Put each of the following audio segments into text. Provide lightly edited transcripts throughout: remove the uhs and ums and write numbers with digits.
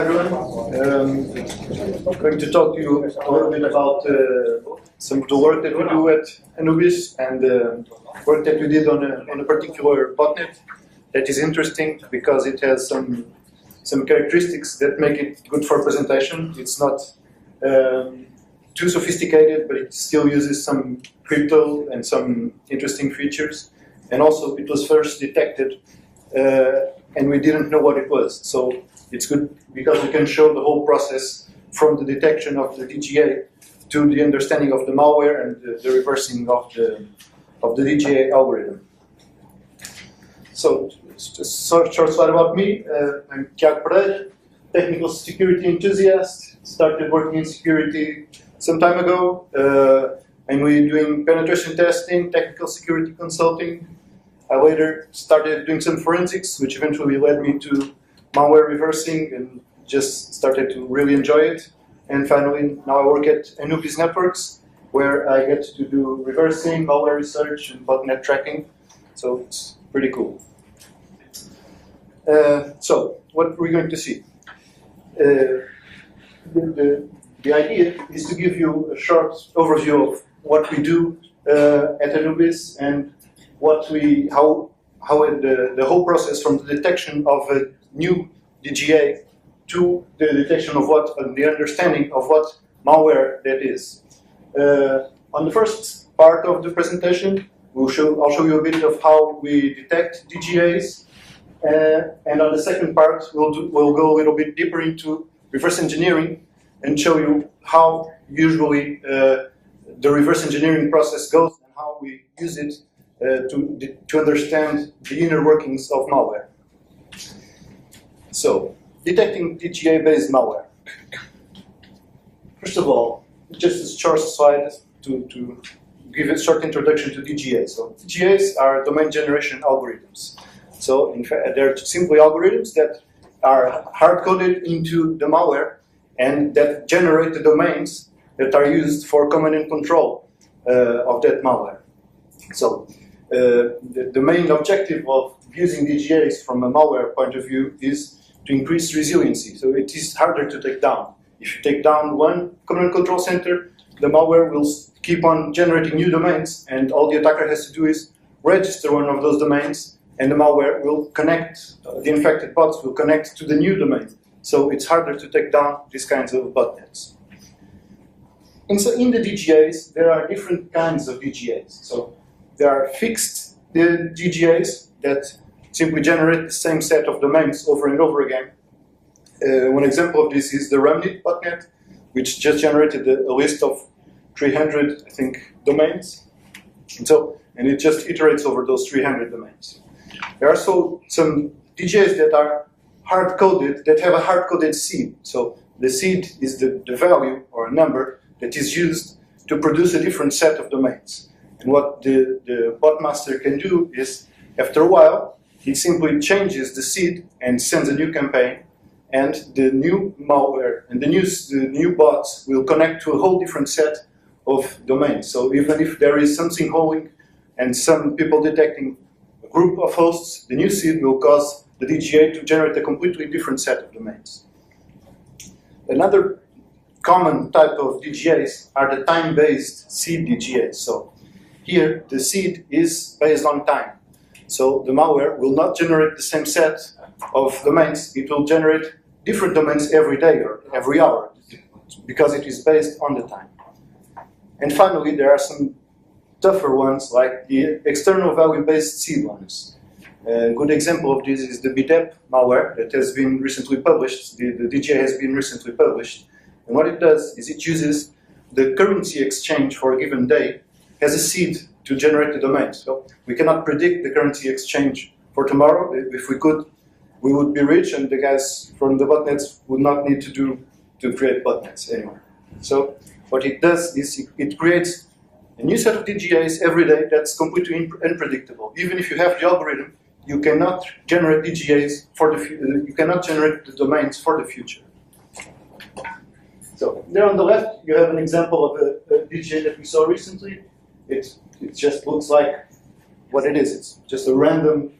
Everyone, I'm going to talk to you a little bit about some of the work that we do at Anubis and the work that we did on a particular botnet that is interesting because it has some characteristics that make it good for presentation. It's not too sophisticated, but it still uses some crypto and some interesting features. And also, it was first detected, and we didn't know what it was. So it's good because we can show the whole process from the detection of the DGA to the understanding of the malware and the reversing of the DGA algorithm. So, just a short slide about me. I'm Tiago, Pereira, technical security enthusiast. Started working in security some time ago. And we're doing penetration testing, technical security consulting. I later started doing some forensics, which eventually led me to malware reversing and just started to really enjoy it. And finally, now I work at Anubis Networks, where I get to do reversing, malware research, and botnet tracking. So it's pretty cool. So what we're going to see. The idea is to give you a short overview of what we do at Anubis and how the whole process from the detection of a new DGA to the detection of the understanding of what malware that is. On the first part of the presentation, I'll show you a bit of how we detect DGAs, and on the second part, we'll go a little bit deeper into reverse engineering and show you how usually the reverse engineering process goes and how we use it to understand the inner workings of malware. So, detecting DGA-based malware. First of all, just a short slide to give a short introduction to DGAs. So, DGAs are domain generation algorithms. So, in fact, they're simply algorithms that are hard-coded into the malware and that generate the domains that are used for command and control of that malware. So, the main objective of using DGAs from a malware point of view is to increase resiliency. So it is harder to take down. If you take down one command and control center, the malware will keep on generating new domains, and all the attacker has to do is register one of those domains, and the malware will connect, the infected bots will connect to the new domain. So it's harder to take down these kinds of botnets. And so in the DGAs, there are different kinds of DGAs. So there are fixed DGAs that simply generate the same set of domains over and over again. One example of this is the Remnit botnet, which just generated a list of 300, I think, domains. And it just iterates over those 300 domains. There are also some DGAs that are hard-coded, that have a hard-coded seed. So the seed is the value or a number that is used to produce a different set of domains. And what the bot master can do is, after a while, he simply changes the seed and sends a new campaign, and the new malware and the new bots will connect to a whole different set of domains. So even if there is something holding and some people detecting a group of hosts, the new seed will cause the DGA to generate a completely different set of domains. Another common type of DGAs are the time-based seed DGAs. So here, the seed is based on time. So the malware will not generate the same set of domains. It will generate different domains every day or every hour because it is based on the time. And finally, there are some tougher ones like the external value-based seed ones. A good example of this is the BDEP malware that has been recently published. The DGA has been recently published. And what it does is it uses the currency exchange for a given day as a seed to generate the domain. So we cannot predict the currency exchange for tomorrow. If we could, we would be rich, and the guys from the botnets would not need to create botnets anymore. So what it does is it creates a new set of DGAs every day that's completely unpredictable. Even if you have the algorithm, you cannot generate DGAs for the future. You cannot generate the domains for the future. So there on the left, you have an example of a DGA that we saw recently. It just looks like what it is. It's just a random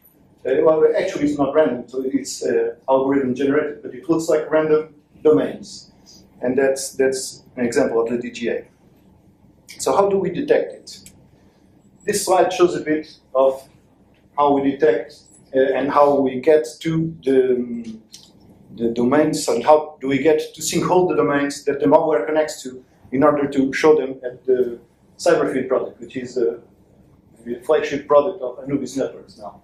well, actually it's not random, so it's algorithm generated, but it looks like random domains. And that's an example of the DGA. So how do we detect it? This slide shows a bit of how we detect and how we get to the domains, and how do we get to sinkhole the domains that the malware connects to in order to show them at the CyberFeed product, which is the flagship product of Anubis Networks now.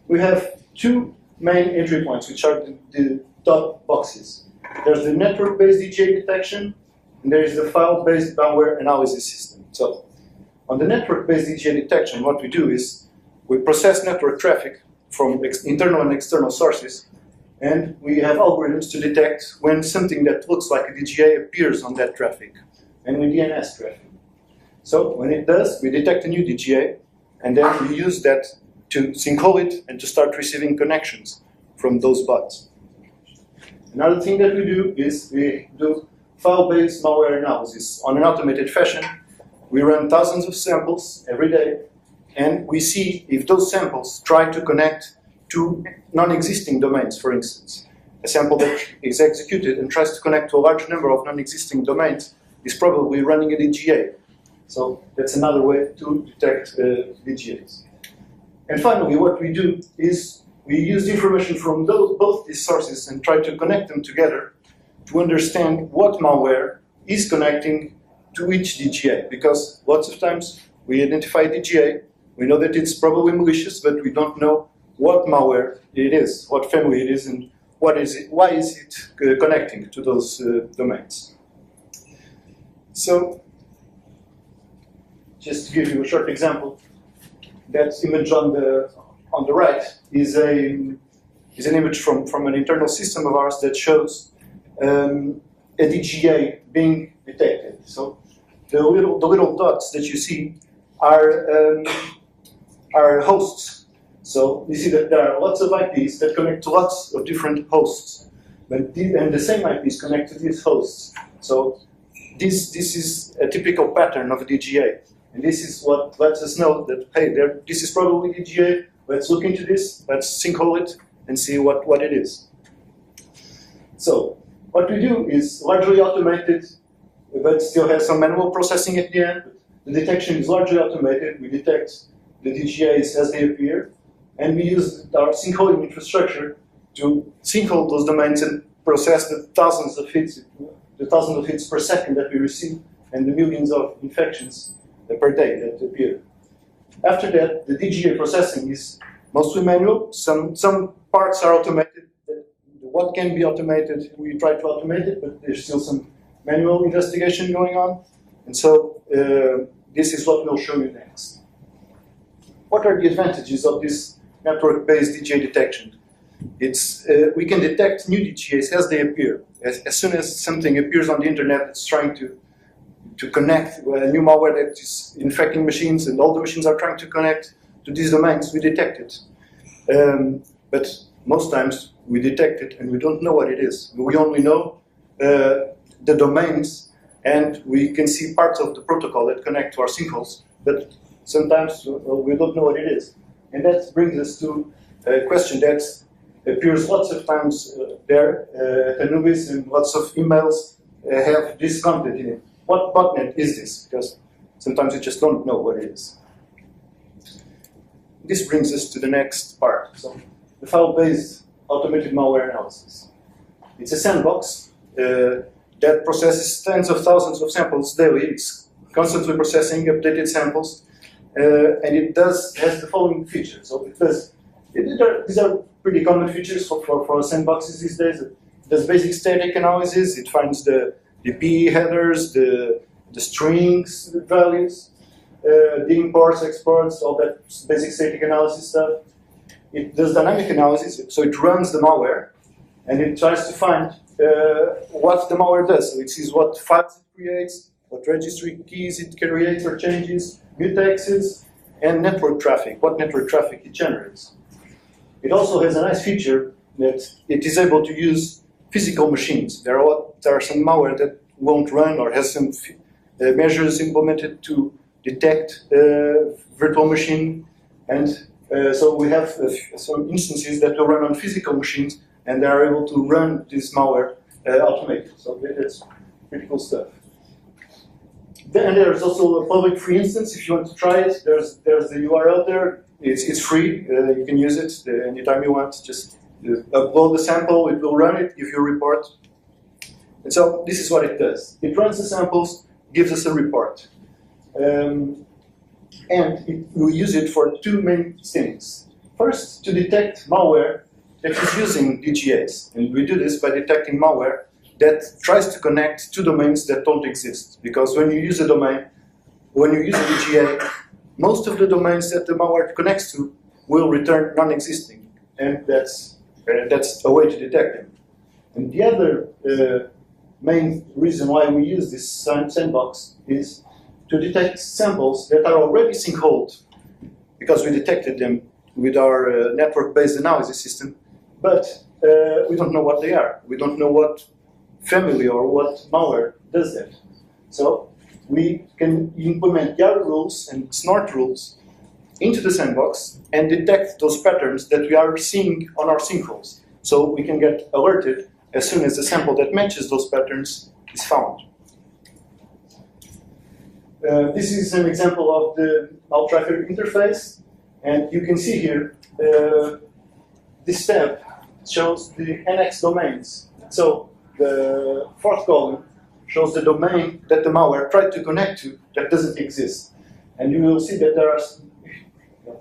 We have two main entry points, which are the top boxes. There's the network-based DGA detection, and there is the file-based malware analysis system. So, on the network-based DGA detection, what we do is we process network traffic from internal and external sources, and we have algorithms to detect when something that looks like a DGA appears on that traffic, and we DNS traffic. So, when it does, we detect a new DGA, and then we use that to sinkhole it and to start receiving connections from those bots. Another thing that we do is we do file-based malware analysis on an automated fashion. We run thousands of samples every day, and we see if those samples try to connect to non-existing domains, for instance. A sample that is executed and tries to connect to a large number of non-existing domains is probably running a DGA. So that's another way to detect DGAs. And finally, what we do is we use information from both these sources and try to connect them together to understand what malware is connecting to each DGA. Because lots of times we identify DGA, we know that it's probably malicious, but we don't know what malware it is, what family it is, and what is it, why is it connecting to those domains. So, just to give you a short example, that image on the right is an image from an internal system of ours that shows a DGA being detected. So the little dots that you see are hosts. So you see that there are lots of IPs that connect to lots of different hosts, and the same IPs connect to these hosts. So this is a typical pattern of a DGA. And this is what lets us know that, hey, this is probably DGA, let's look into this, let's sinkhole it and see what it is. So, what we do is largely automated, but still has some manual processing at the end. The detection is largely automated. We detect the DGAs as they appear, and we use our sinkholing infrastructure to sinkhole those domains and process the thousands of hits per second that we receive, and the millions of infections per day that appear. After that, the DGA processing is mostly manual. Some parts are automated. What can be automated, we try to automate it, but there's still some manual investigation going on. And so this is what we'll show you next. What are the advantages of this network-based DGA detection? We can detect new DGAs as they appear. As soon as something appears on the internet that's trying to connect a new malware that is infecting machines, and all the machines are trying to connect to these domains, we detect it. But most times we detect it and we don't know what it is. We only know the domains, and we can see parts of the protocol that connect to our sinkholes, but sometimes we don't know what it is. And that brings us to a question that appears lots of times there at Anubis, and lots of emails have this content in it. What botnet is this? Because sometimes you just don't know what it is. This brings us to the next part. So, the file-based automated malware analysis. It's a sandbox that processes tens of thousands of samples daily. It's constantly processing updated samples, and it has the following features. So these are pretty common features for sandboxes these days. It does basic static analysis. It finds the PE headers, the strings values, the imports, exports, all that basic static analysis stuff. It does dynamic analysis, so it runs the malware, and it tries to find what the malware does. So it sees what files it creates, what registry keys it creates or changes, mutexes, and network traffic, what network traffic it generates. It also has a nice feature that it is able to use physical machines. There are some malware that won't run or has some measures implemented to detect virtual machine, and So we have some instances that will run on physical machines, and they are able to run this malware automated. So that's pretty cool stuff. Then there's also a public free instance. If you want to try it, there's the URL there. It's free. You can use it anytime you want. Just upload the sample. It will run it, give you a report. And so this is what it does. It runs the samples, gives us a report. And we use it for two main things. First, to detect malware that is using DGAs. And we do this by detecting malware that tries to connect to domains that don't exist. Because when you use a domain, when you use a DGA, most of the domains that the malware connects to will return non-existing. And that's a way to detect them. And the other main reason why we use this sandbox is to detect samples that are already sinkholed, because we detected them with our network-based analysis system, but we don't know what they are. We don't know what family or what malware does that. So we can implement YARA rules and snort rules into the sandbox and detect those patterns that we are seeing on our sinkholes. So we can get alerted as soon as the sample that matches those patterns is found. This is an example of the maltracker interface, and you can see here this tab shows the NX domains. So the fourth column shows the domain that the malware tried to connect to that doesn't exist. And you will see that there are,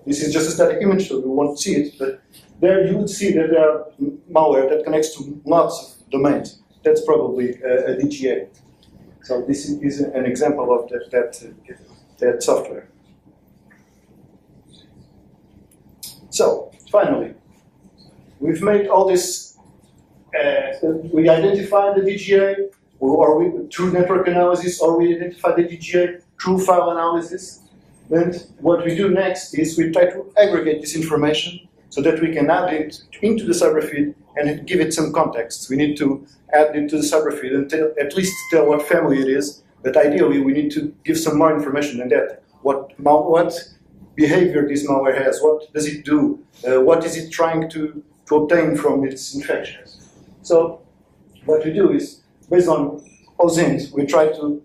this is just a static image, so we won't see it, but there you would see that there are malware that connects to lots of domains. That's probably a DGA. So this is an example of that software. So finally, we've made all this. We identified the DGA, through network analysis, or we identify the DGA through file analysis. Then what we do next is we try to aggregate this information so that we can add it into the cyber feed and give it some context. We need to add it to the cyber feed and at least tell what family it is, but ideally we need to give some more information than that. What behavior this malware has, what does it do, what is it trying to obtain from its infections. So what we do is, based on OSINT, we try to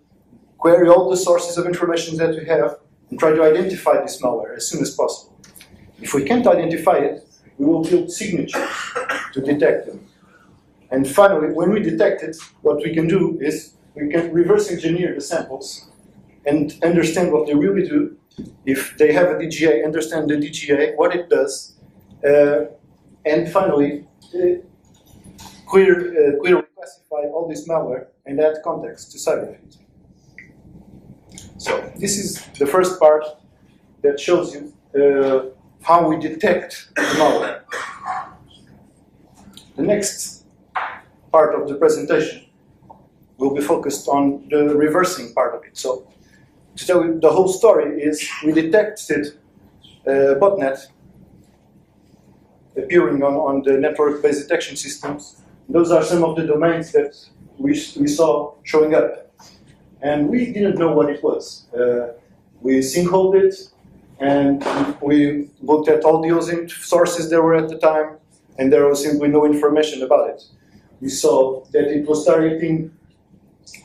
query all the sources of information that we have and try to identify this malware as soon as possible. If we can't identify it, we will build signatures to detect them. And finally, when we detect it, what we can do is we can reverse engineer the samples and understand what they really do. If they have a DGA, understand the DGA, what it does, and finally, clearly classify all this malware and add context to CyberFeed. So this is the first part that shows you how we detect the malware. The next part of the presentation will be focused on the reversing part of it. So to tell you the whole story is we detected Botnet appearing on the network-based detection systems. Those are some of the domains that we saw showing up. And we didn't know what it was. We sinkholed it, and we looked at all the OSINT sources there were at the time, and there was simply no information about it. We saw that it was targeting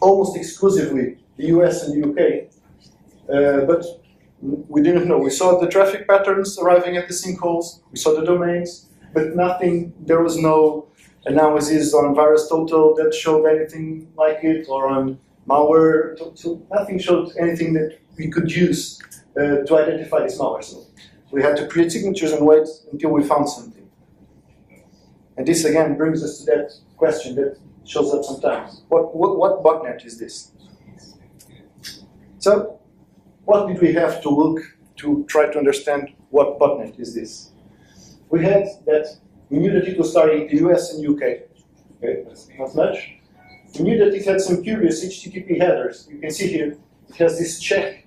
almost exclusively the US and the UK, but we didn't know. We saw the traffic patterns arriving at the sinkholes, we saw the domains, but nothing, there was no analysis on virus total that showed anything like it, or on malware, so nothing showed anything that we could use to identify this malware. So we had to create signatures and wait until we found something. And this again brings us to that question that shows up sometimes. What botnet is this? So what did we have to look to try to understand what botnet is this? We had that, we knew that it was starting in the US and UK. Okay, that's not much. We knew that it had some curious HTTP headers. You can see here, it has this check.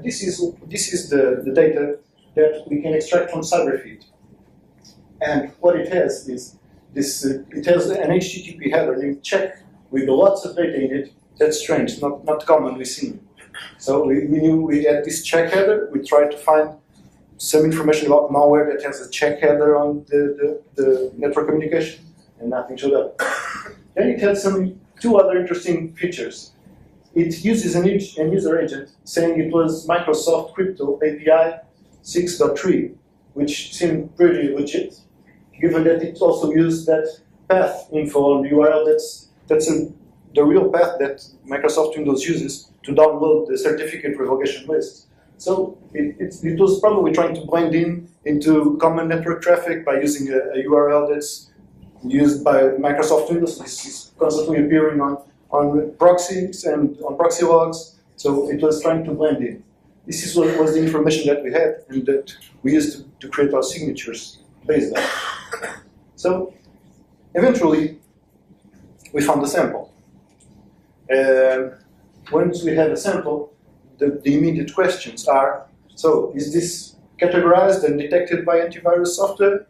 This is the data that we can extract from CyberFeed. And what it has is this. It has an HTTP header named check with lots of data in it. That's strange, not commonly seen. So we knew we had this check header. We tried to find some information about malware that has a check header on the network communication, and nothing showed up. Then it had two other interesting features. It uses an user agent saying it was Microsoft Crypto API 6.3, which seemed pretty legit, given that it also used that path info on the URL. That's the real path that Microsoft Windows uses to download the certificate revocation list. So it was probably trying to blend into common network traffic by using a URL that's used by Microsoft Windows. This is constantly appearing on proxies and on proxy logs. So it was trying to blend in. This is what was the information that we had and that we used to create our signatures based on. So eventually, we found a sample. Once we have a sample, the immediate questions are, so is this categorized and detected by antivirus software?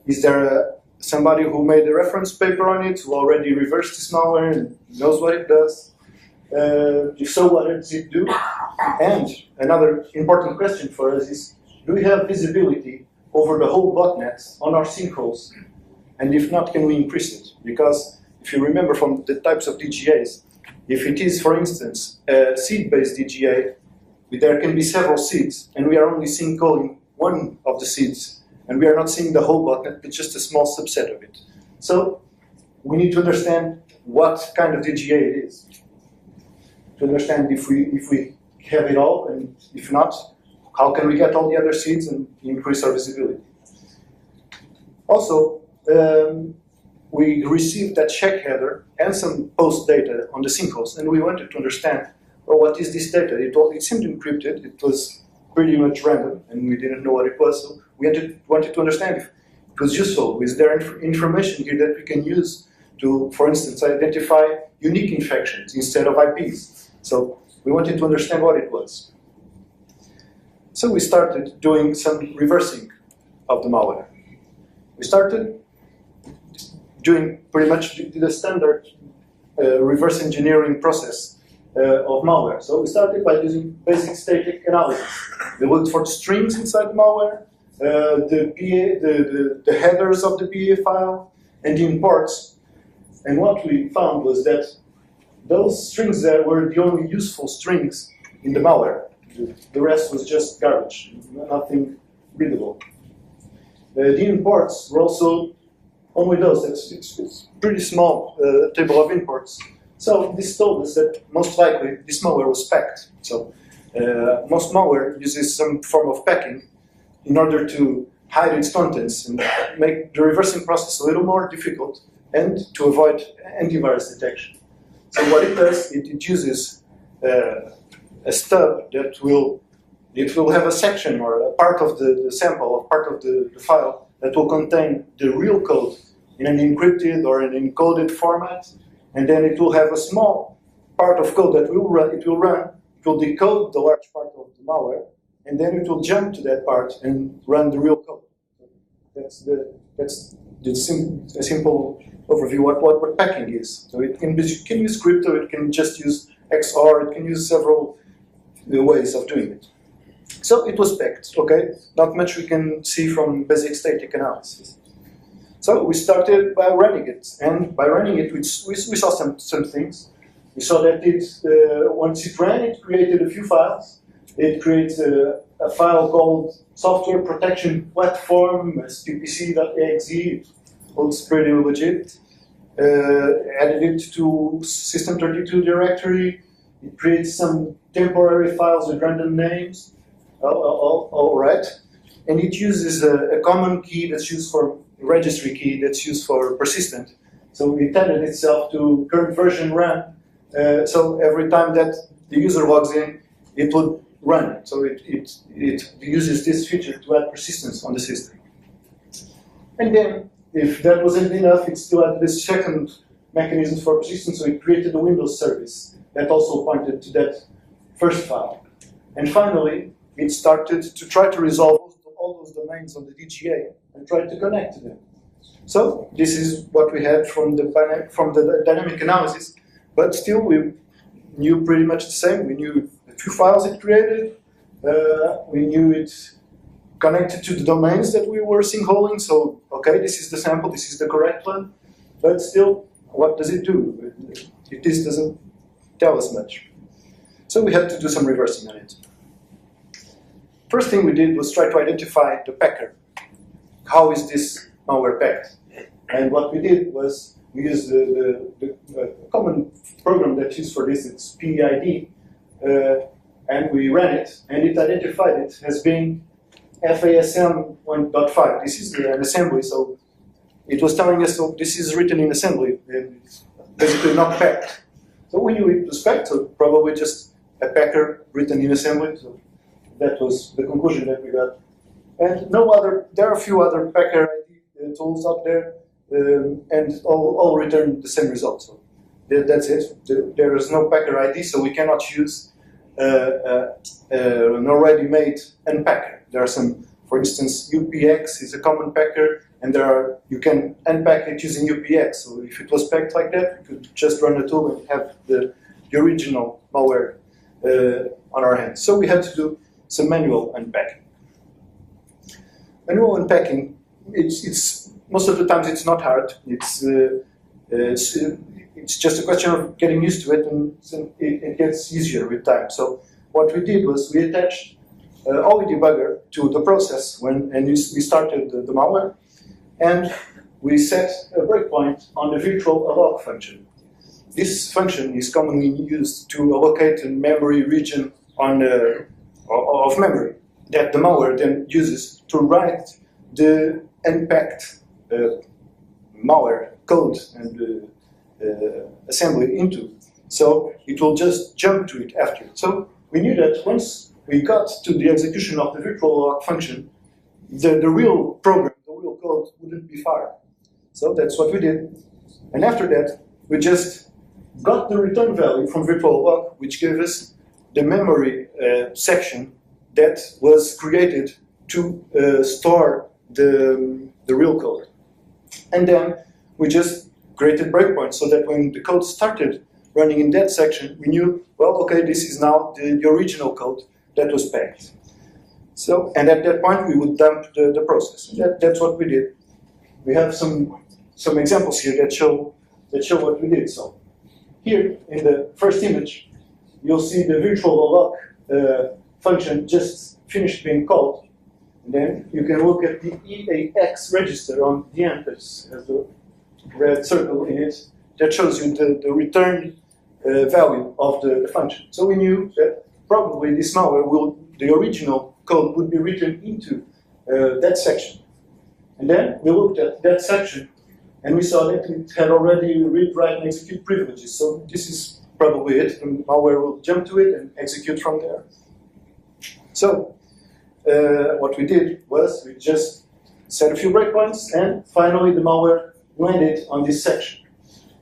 Is there somebody who made a reference paper on it, who already reversed this malware and knows what it does? If so, what does it do? And another important question for us is, do we have visibility over the whole botnet on our sinkholes? And if not, can we increase it? Because if you remember from the types of DGAs, if it is, for instance, a seed-based DGA, there can be several seeds, and we are only sinkholing one of the seeds, and we are not seeing the whole botnet, but just a small subset of it. So we need to understand what kind of DGA it is, to understand if we have it all, and if not, how can we get all the other seeds and increase our visibility. Also, we received that check header and some post data on the sinkholes, and we wanted to understand, well, what is this data? It seemed encrypted, it was pretty much random, and we didn't know what it was, so we wanted to understand if it was useful. Is there information here that we can use to, for instance, identify unique infections instead of IPs? So we wanted to understand what it was. So we started doing some reversing of the malware. We started doing pretty much the standard reverse engineering process of malware. So we started by using basic static analysis. We looked for the strings inside the malware, the headers of the BA file, and the imports. And what we found was that those strings there were the only useful strings in the malware. The rest was just garbage, nothing readable. The imports were also only those. It's pretty small table of imports. So this told us that most likely this malware was packed. So most malware uses some form of packing in order to hide its contents and make the reversing process a little more difficult and to avoid antivirus detection. So what it does, it uses a stub that will have a section or a part of the sample or part of the file that will contain the real code in an encrypted or an encoded format, and then it will have a small part of code that it will decode the large part of the malware, and then it will jump to that part and run the real code. That's a simple overview what packing is. So it can use crypto, it can just use XOR, it can use several ways of doing it. So it was packed, okay? Not much we can see from basic static analysis. So we started by running it, and by running it, we saw some things. We saw that once it ran, it created a few files. It creates a file called Software Protection Platform, ppc.exe. It looks pretty legit. Added it to System32 directory. It creates some temporary files with random names. All right. And it uses a common key that's used for registry key that's used for persistent. So it added itself to current version run. So every time that the user logs in, it would run. So it uses this feature to add persistence on the system. And then, if that wasn't enough, it still had this second mechanism for persistence. So it created a Windows service that also pointed to that first file. And finally, it started to try to resolve all those domains on the DGA and try to connect to them. So this is what we had from the dynamic analysis, but still we knew pretty much the same. We knew a few files it created. We knew it connected to the domains that we were sinkholing. So, okay, this is the sample, this is the correct one, but still, what does it do? This doesn't tell us much. So we had to do some reversing on it. First thing we did was try to identify the packer. How is this malware packed? And what we did was we used the common program that's used for this, it's PID, and we ran it, and it identified it as being FASM 1.5. This is an assembly, so it was telling us, so this is written in assembly, and it's basically not packed. So we knew it was packed, so probably just a packer written in assembly. So that was the conclusion that we got. And no other, there are a few other packer ID tools out there, and all return the same result. So that's it. There is no packer ID, so we cannot use an already made unpacker. There are some, for instance, UPX is a common packer, and you can unpack it using UPX. So if it was packed like that, we could just run the tool and have the original malware on our hands. So we had to do some manual unpacking. Manual unpacking, it's most of the times it's not hard. It's just a question of getting used to it, and it gets easier with time. So what we did was we attached OE debugger to the process and we started the malware, and we set a breakpoint on the virtual alloc function. This function is commonly used to allocate a memory region of memory that the malware then uses to write the unpacked malware code and assembly into. So it will just jump to it after. So we knew that once we got to the execution of the virtual alloc function, the real program, the real code wouldn't be far. So that's what we did. And after that, we just got the return value from virtual alloc, which gave us the memory section that was created to store the real code. And then we just created breakpoints so that when the code started running in that section, we knew, well, okay, this is now the original code that was packed. So, and at that point, we would dump the process. That's what we did. We have some examples here that show what we did. So, here in the first image, you'll see the virtual alloc function just finished being called. And then you can look at the EAX register on the end. There's a red circle in it that shows you the return value of the function. So we knew that probably this malware the original code would be written into that section. And then we looked at that section and we saw that it had already read, write, and execute privileges. So this is probably it. The malware will jump to it and execute from there. So what we did was we just set a few breakpoints, and finally the malware landed on this section.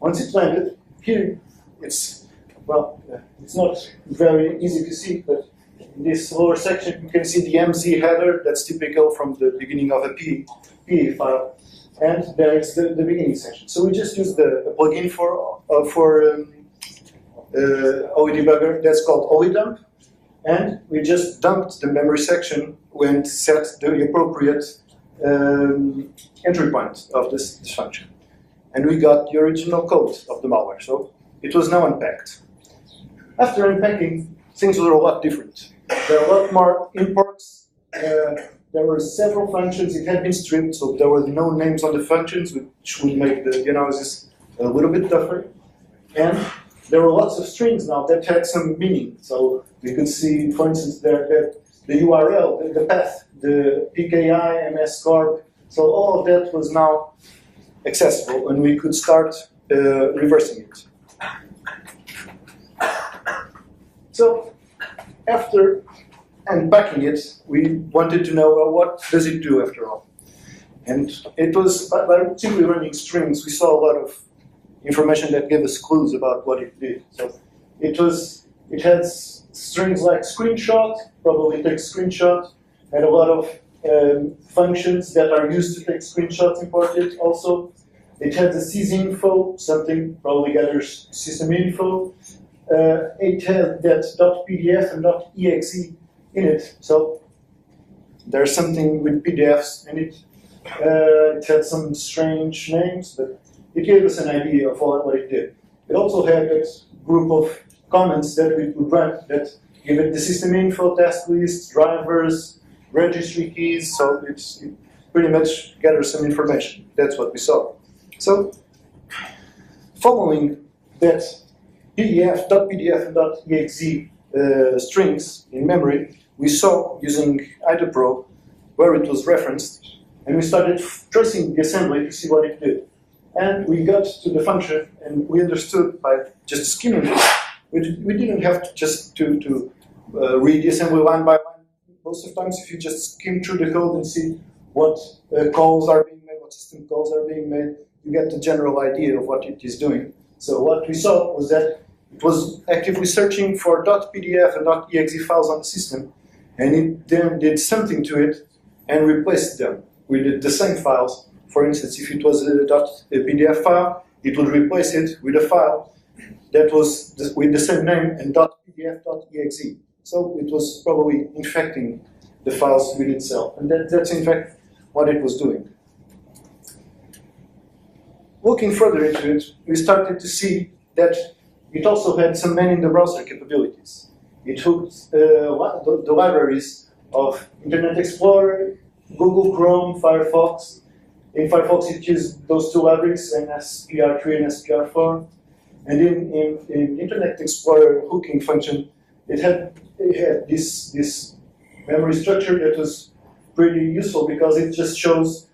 Once it landed, here it's not very easy to see, but in this lower section you can see the MZ header that's typical from the beginning of a PE file, and there is the beginning section. So we just used a plugin for OE debugger that's called OE dump, and we just dumped the memory section when set the appropriate entry point of this function. And we got the original code of the malware, so it was now unpacked. After unpacking, things were a lot different. There are a lot more imports. There were several functions. It had been stripped, so there were no names on the functions, which would make the analysis a little bit tougher. And there were lots of strings now that had some meaning. So we could see, for instance, there the URL, the path, the PKI, MS-corp. So all of that was now accessible, and we could start reversing it. So after unpacking it, we wanted to know, well, what does it do after all? And it was, by simply running strings, we saw a lot of information that gave us clues about what it did. So it had strings like screenshot, probably takes screenshot, and a lot of functions that are used to take screenshots imported also. It had the sysinfo, something probably gathers system info. It had that .pdf and .exe in it. So there's something with PDFs, and it had some strange names, but it gave us an idea of what it did. It also had that group of comments that we could run that give it the system info, task lists, drivers, registry keys, so it pretty much gathers some information. That's what we saw. So, following that PDF, .pdf and .exe strings in memory, we saw using IDOPRO where it was referenced, and we started tracing the assembly to see what it did. And we got to the function, and we understood by just skimming it. We didn't have to just to read the assembly line by line. Most of the times, if you just skim through the code and see what calls are being made, what system calls are being made, you get the general idea of what it is doing. So what we saw was that it was actively searching for .pdf and .exe files on the system, and it then did something to it and replaced them with the same files. For instance, if it was a .pdf file, it would replace it with a file that was with the same name and .pdf.exe. So it was probably infecting the files with itself, and that's in fact what it was doing. Looking further into it, we started to see that it also had some man-in-the-browser capabilities. It hooked the libraries of Internet Explorer, Google Chrome, Firefox. In Firefox, it used those two libraries, NSPR3 and SPR4. And in Internet Explorer hooking function, it had this memory structure that was pretty useful because it just shows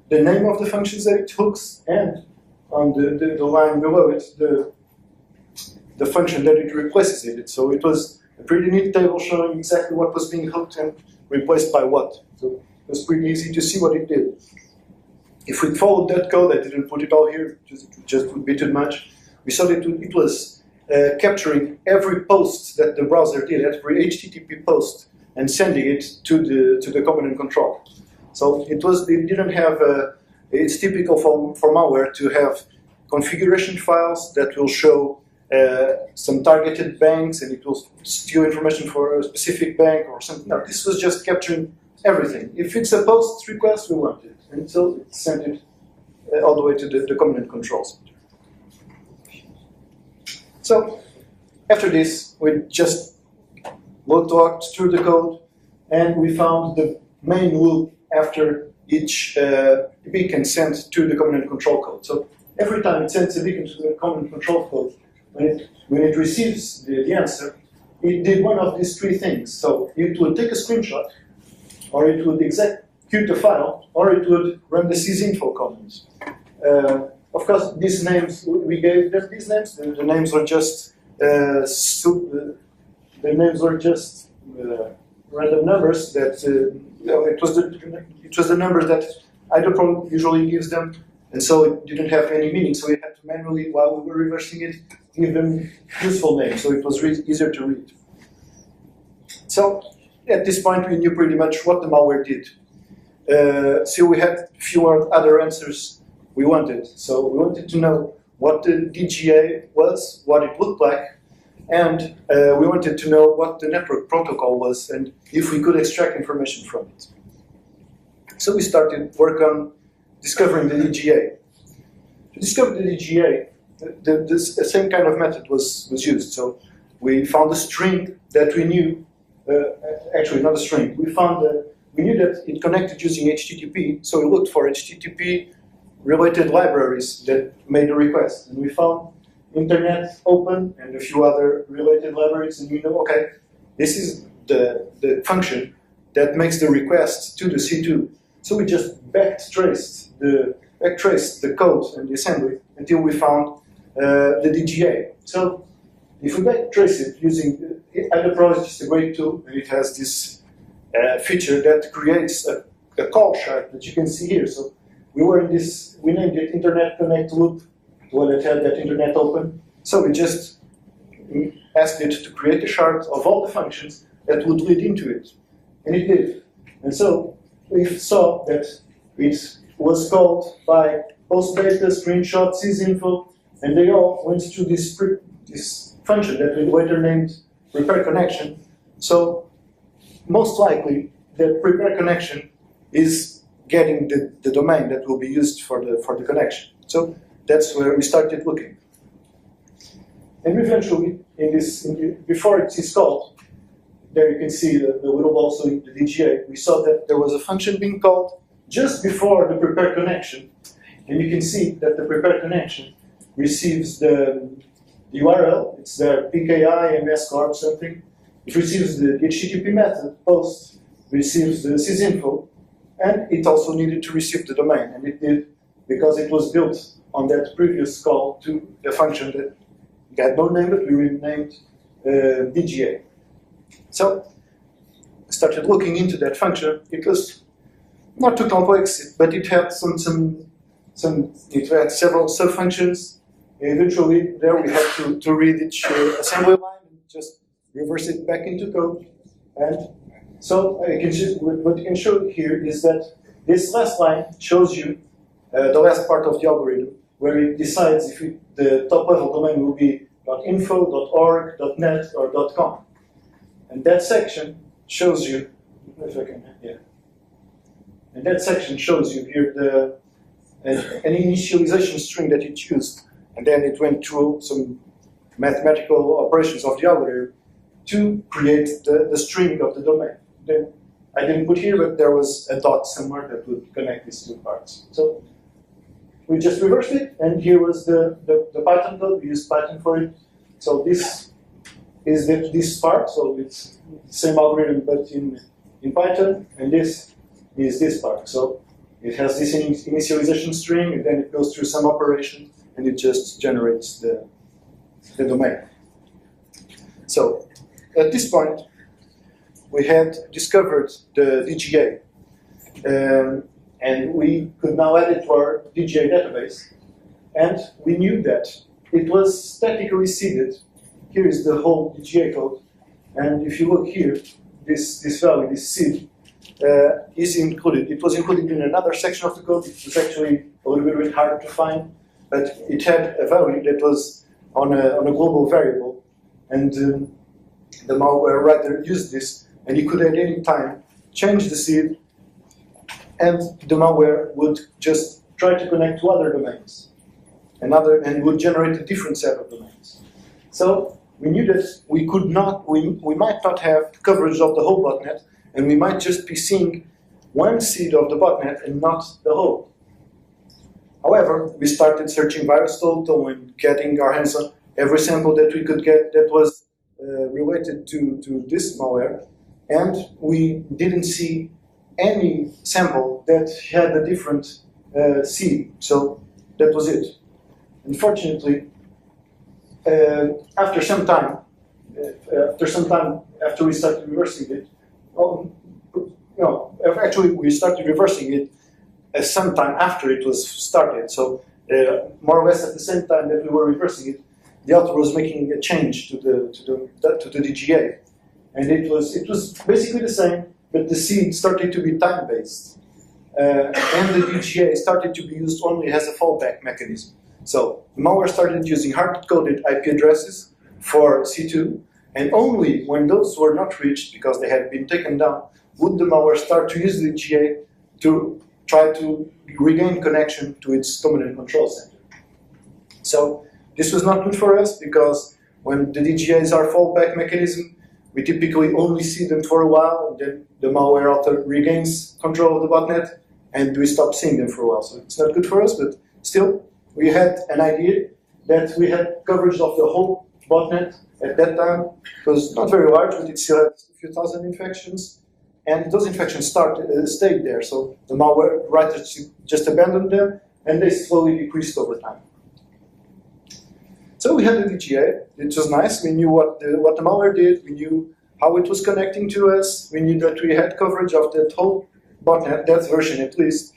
the name of the functions that it hooks, and on the line below it, the function that it replaces it. So it was a pretty neat table showing exactly what was being hooked and replaced by what. So it was pretty easy to see what it did. If we followed that code, I didn't put it all here, just would be too much. We saw that it was capturing every post that the browser did, every HTTP post, and sending it to the command and control. So it didn't have it's typical for malware to have configuration files that will show some targeted banks, and it will steal information for a specific bank or something. No, this was just capturing everything. If it's a post request, we want it. And so it sent it all the way to the command and control center. So after this, we just walked through the code, and we found the main loop after each beacon sent to the command and control code. So every time it sends a beacon to the command and control code, when it receives the answer, it did one of these three things. So it would take a screenshot, or it would execute the file, or it would run the sysinfo command. Of course, these names, we gave them these names. The names were just random numbers that it was the numbers that IDOPRO usually gives them, and so it didn't have any meaning. So we had to manually, while we were reversing it, give them useful names, so it was easier to read. So at this point, we knew pretty much what the malware did. So we had a few other answers we wanted. So we wanted to know what the DGA was, what it looked like, and we wanted to know what the network protocol was and if we could extract information from it. So we started work on discovering the DGA. To discover the DGA, the same kind of method was used. So we found a string that we knew, actually not a string, we knew that it connected using HTTP, so we looked for HTTP related libraries that made a request. And we found Internet Open and a few other related libraries, and we know, okay, this is the function that makes the request to the C2. So we just backtraced the code and the assembly until we found the DGA. So if we backtrace it using IDOPRO is just a great tool, and it has this feature that creates a call chart that you can see here. So we named it Internet Connect Loop, the one that had that Internet Open. So we just asked it to create a chart of all the functions that would lead into it, and it did. And so we saw that it was called by post data, screenshot, sysinfo, and they all went through this function that we later named repair connection. So most likely the prepare connection is getting the domain that will be used for the connection. So that's where we started looking. And eventually, before it is called, there you can see the little also in the DGA, we saw that there was a function being called just before the prepare connection. And you can see that the prepare connection receives the URL, it's the PKI MScorp something. It receives the HTTP method, post, receives the sysinfo, and it also needed to receive the domain. And it did because it was built on that previous call to a function that had no name, but we renamed DGA. So I started looking into that function. It was not too complex, but it had it had several sub-functions. Eventually, there we had to read each assembly line and just reverse it back into code. And so what you can show here is that this last line shows you the last part of the algorithm, where it decides if the top-level domain will be .info, .org, .net, or .com. And that section shows you, if I can, yeah. And that section shows you here an initialization string that it used, and then it went through some mathematical operations of the algorithm to create the string of the domain. Then I didn't put here, but there was a dot somewhere that would connect these two parts. So we just reversed it, and here was the Python code. We used Python for it. So this is this part, so it's the same algorithm but in Python, and this is this part. So it has this initialization string, and then it goes through some operation, and it just generates the domain. So at this point, we had discovered the DGA, and we could now add it to our DGA database, and we knew that it was statically seeded. Here is the whole DGA code, and if you look here, this value, this seed, is included. It was included in another section of the code. It was actually a little bit hard to find, but it had a value that was on a global variable, and the malware writer used this, and he could at any time change the seed, and the malware would just try to connect to other domains, and would generate a different set of domains. So we knew that we might not have coverage of the whole botnet, and we might just be seeing one seed of the botnet and not the whole. However, we started searching VirusTotal and getting our hands on every sample that we could get that was related to this malware, and we didn't see any sample that had a different seed. So that was it. Unfortunately, after some time after we started reversing it, actually we started reversing it sometime after it was started. So more or less at the same time that we were reversing it, the author was making a change to the DGA, and it was basically the same, but the seed started to be time-based, and the DGA started to be used only as a fallback mechanism. So the malware started using hard-coded IP addresses for C2, and only when those were not reached because they had been taken down would the malware start to use the DGA to try to regain connection to its dominant control center. So this was not good for us because when the DGA is our fallback mechanism, we typically only see them for a while, and then the malware author regains control of the botnet, and we stop seeing them for a while. So it's not good for us, but still, we had an idea that we had coverage of the whole botnet at that time. It was not very large, but it still had a few thousand infections, and those infections stayed there. So the malware writers just abandoned them, and they slowly decreased over time. So we had the DGA. It was nice. We knew what the malware did. We knew how it was connecting to us. We knew that we had coverage of that whole botnet, that version at least.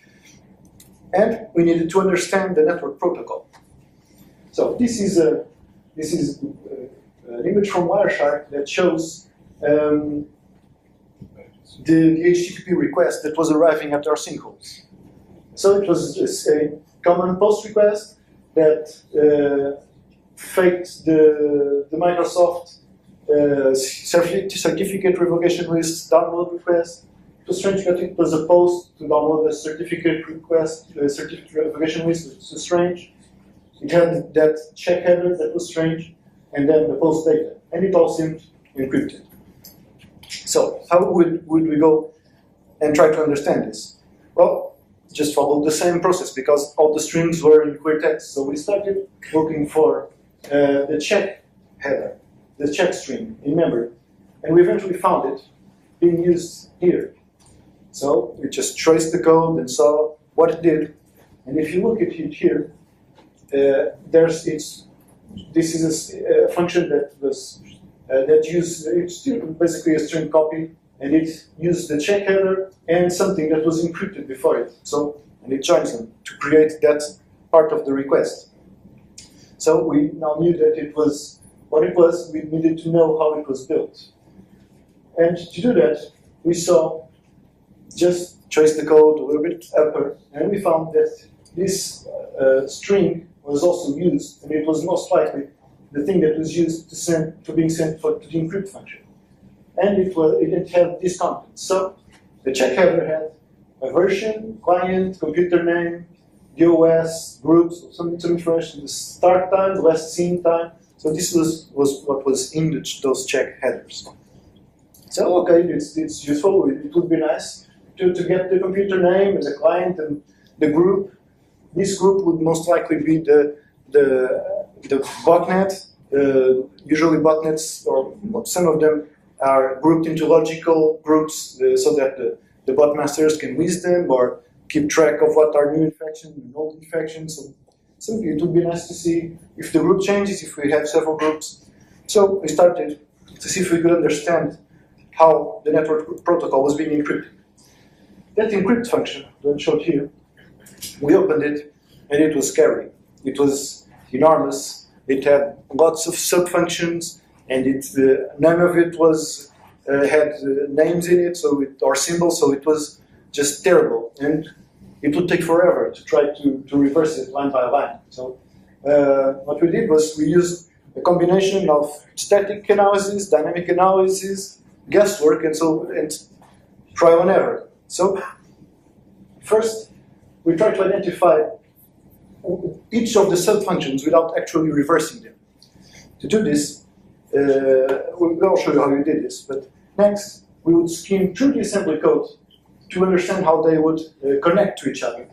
And we needed to understand the network protocol. So this is an image from Wireshark that shows the HTTP request that was arriving at our sinkholes. So it was a common post request that faked the Microsoft certificate revocation list download request. It was strange because it was a post to download a certificate request, a certificate verification list, which was strange. It had that check header that was strange, and then the post data, and it all seemed encrypted. So how would we go and try to understand this? Well, just follow the same process because all the strings were in clear text. So we started looking for the check header, the check string in memory, and we eventually found it being used here. So we just traced the code and saw what it did. And if you look at it here, this is a function that was it's still basically a string copy, and it used the check header and something that was encrypted before it. So, and it joins them to create that part of the request. So we now knew that it was what it was. We needed to know how it was built, and to do that, we saw just trace the code a little bit upper, and we found that this string was also used, and it was most likely the thing that was used to being sent to the encrypt function. And it didn't have this content. So the check header had a version, client, computer name, DOS, groups, some information, the start time, the last seen time. So this was what was in those check headers. So okay, it's useful. It would be nice to get the computer name and the client and the group. This group would most likely be the botnet. Usually botnets, or some of them, are grouped into logical groups so that the bot masters can list them or keep track of what are new infections and old infections. So it would be nice to see if the group changes, if we have several groups. So we started to see if we could understand how the network protocol was being encrypted. That encrypt function that I showed here, we opened it, and it was scary. It was enormous. It had lots of sub-functions, and none of it was had names in it, or symbols, so it was just terrible. And it would take forever to try to reverse it line by line. So what we did was we used a combination of static analysis, dynamic analysis, guesswork, and trial and error. So first, we tried to identify each of the sub-functions without actually reversing them. To do this, I'll show you how we did this, but next we would skim through the assembly code to understand how they would connect to each other.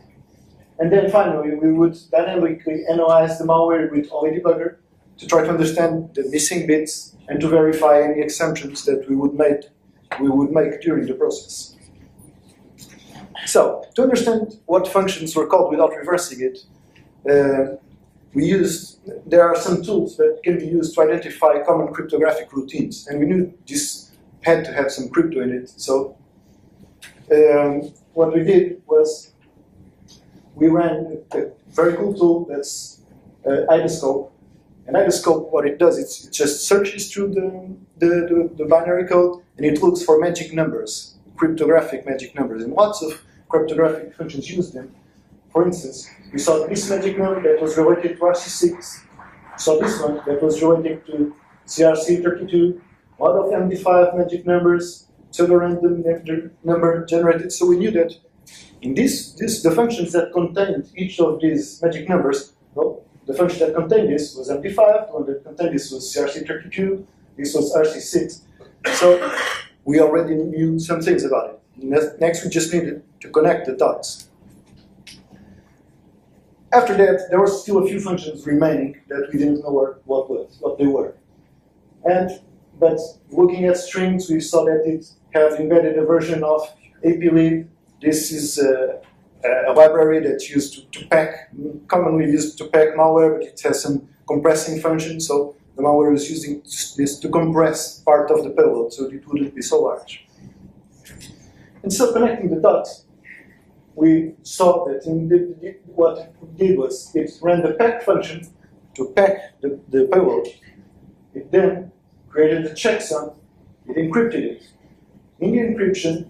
And then finally, we would dynamically analyze the malware with OE debugger to try to understand the missing bits and to verify any assumptions that we would make during the process. So, to understand what functions were called without reversing it, there are some tools that can be used to identify common cryptographic routines, and we knew this had to have some crypto in it. So what we did was we ran a very cool tool that's Idoscope. And Idoscope, what it does, it just searches through the binary code, and it looks for magic numbers, cryptographic magic numbers, and lots of cryptographic functions use them. For instance, we saw this magic number that was related to RC6. We saw this one that was related to CRC32. A lot of MD5 magic numbers, pseudo-random number generated. So we knew that in the functions that contained each of these magic numbers, well, the function that contained this was MD5, the one that contained this was CRC32, this was RC6. So we already knew some things about it. Next, we just needed to connect the dots. After that, there were still a few functions remaining that we didn't know what they were. But looking at strings, we saw that it had embedded a version of APLib. This is a library that's used to pack, commonly used to pack malware, but it has some compressing function. So the malware is using this to compress part of the payload so it wouldn't be so large. And so connecting the dots, we saw that what it did was it ran the pack function to pack the payload. It then created a checksum. It encrypted it. In the encryption,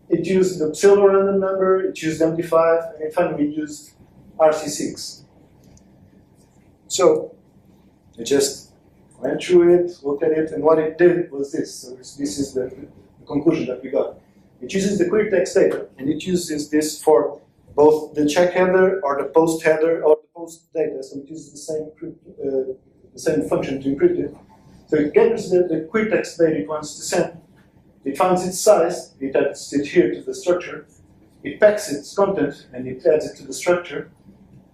it used the pseudo-random number, it used MD5, and it finally used RC6. So I just went through it, looked at it, and what it did was this. So this is the conclusion that we got. It uses the query text data, and it uses this for both the check header or the post header or the post data. So it uses the same function to encrypt it. So it gathers the query text data it wants to send. It finds its size. It adds it here to the structure. It packs its content and it adds it to the structure.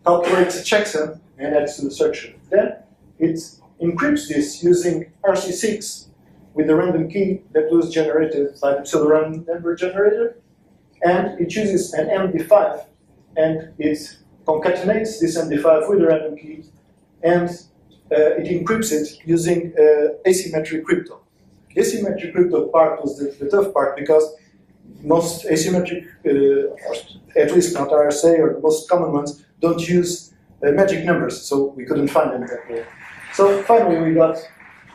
Calculates a checksum and adds to the structure. Then it encrypts this using RC6 with the random key that was generated by the pseudorandom number generator, and it uses an MD5, and it concatenates this MD5 with the random key, and it encrypts it using asymmetric crypto. The asymmetric crypto part was the tough part because most asymmetric, at least not RSA or the most common ones, don't use magic numbers, so we couldn't find them that way. So finally we got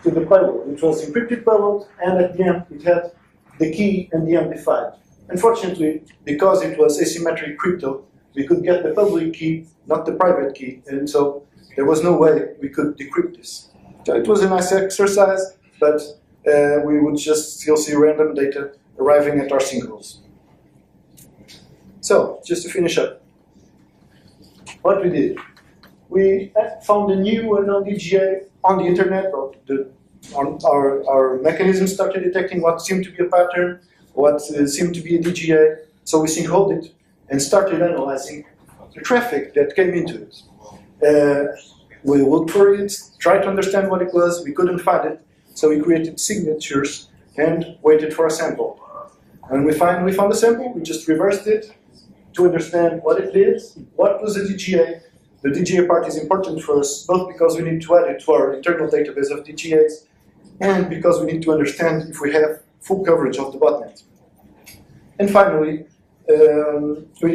to the payload, which was encrypted payload, and at the end it had the key and the MD5. Unfortunately, because it was asymmetric crypto, we could get the public key, not the private key, and so there was no way we could decrypt this. So it was a nice exercise, but we would just still see random data arriving at our singles. So, just to finish up, what we did, we found a new unknown DGA on the internet. Our mechanism started detecting what seemed to be a pattern, what seemed to be a DGA. So we synced it and started analyzing the traffic that came into it. We looked for it, tried to understand what it was. We couldn't find it, so we created signatures and waited for a sample. When we found a sample, we just reversed it to understand what it is, what was the DGA. The DGA part is important for us, both because we need to add it to our internal database of DGAs, and because we need to understand if we have full coverage of the botnet. And finally, we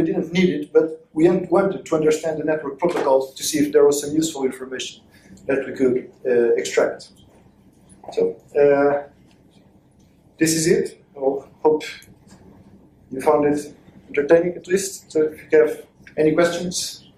didn't need it, but we wanted to understand the network protocols to see if there was some useful information that we could extract. So this is it. I hope you found it entertaining at least. So if you have any questions,